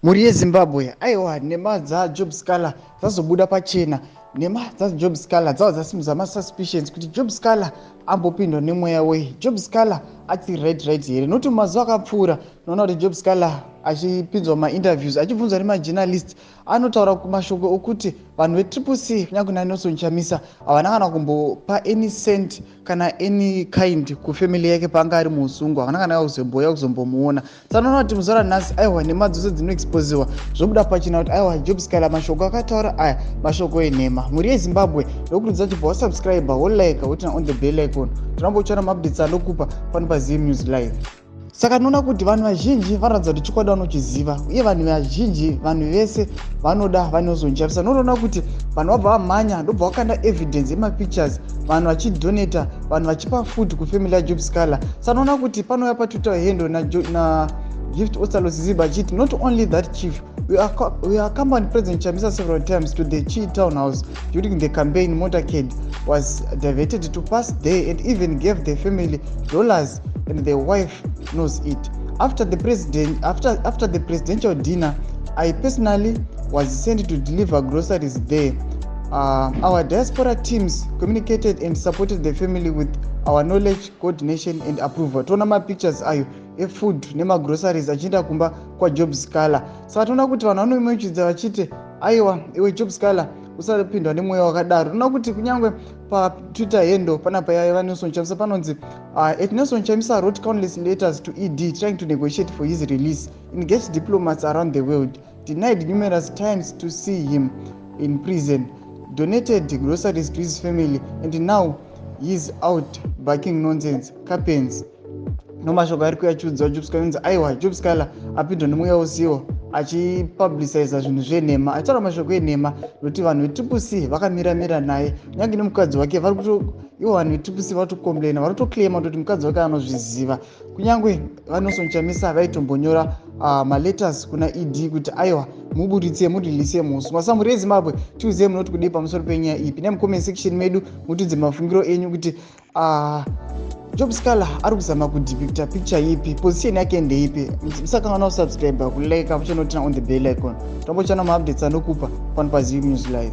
Muri yeZimbabwe aiwa nhema dzaJob Sikhala dzazobuda pachena. Nhema dzaJob Sikhala dzasimudza masuspicions kuti Job Sikhala ambopindwa nemweya wei. Job Sikhala ati right here. Noti mazuva akapfuura unoona kuti Job Sikhala achipinzwa mainterviews achibvunzwa nemajournalist anotaura kumashoko okuti vanhu veTCC kunyange naNelson Chamisa havana kana kumbopa any cent kana any kind kufamily yake paanga ari muusungwa, havana kana kuzomboya kuzombomuona. Saka unoona kuti muzuva ranhasi aiwa nhema dzose dzinoexposiwa zvobuda pachena kuti aiwa Job Sikhala mashoko akataura aya mashoko enhema. Muri yeZimbabwe ndokurudzira kuti wasubscribe wolike wotina on the bell icon. Tinombotsvana maupdates anokupa pano paZim News Live. Saka tinoona kuti vanhu vazhinji vanoratidza kuti chikwadi vanochiziva uye vanhu vazhinji vanhu vese vanoda vaNelson Chamisa. Unoona kuti vanhu vabva vamhanya ndobva vakanda evidence yemapictures, vanhu vachidonata, vanhu vachipa food kufamily yaJob Sikhala. Saka unoona kuti panouya patwitter handle na Gift Ostalosizib achiti not only that chief, we accompanied President Chamisa several times to the Chi town house during the campaign. Motorcade was diverted to pass there and even gave the family dollars, and the wife knows it. After the presidential dinner, I personally was sent to deliver groceries there. Our diaspora teams communicated and supported the family with our knowledge, coordination and approval. Tona ma pictures ayo food nema groceries achienda kumba kwa Job Sikhala. Saka tona kuti vanhu vanoimachidza vachiti aiwa iwe Job Sikhala usapindwa nemweya wakadaro. Tona kuti kunyange pa Twitter handle panapa yaNelson Chamisa panonzi Nelson Chamisa wrote countless letters to ED trying to negotiate for his release, engaged diplomats around the world, denied numerous times to see him in prison, donated groceries to his family, and now he's out barking nonsense. Capens nomashoko ari kuyachiudza Job Sikhala inzi aiwa Job Sikhala apindwa nemweya usiwo achipubliciza zvinhu zvenhema, achitaura mashoko enhema nokuti vanhu veTCC vakamira naye. Kunyange nemukadzi wake ivo vanhu veTCC vatocomplaina, varotoclaima kuti mukadzi wake anozviziva. Kunyange vaNelson Chamisa vaitombonyora maletters kuna ED kuti aiwa muburitse murilise musungwa. Saka muri yeZimbabwe tiuzive munoti kudii pamusoro penyaya ipi. Nemucomment section medu mutidze mafungiro enyu kuti Job Sikhala ari kuzama kudepicta picture ipi, position yake ndeipi. Musakangana kusubscribe, kulike, muchanotina on the bell icon. Tombochana maupdates anokupa pano paZim News Live.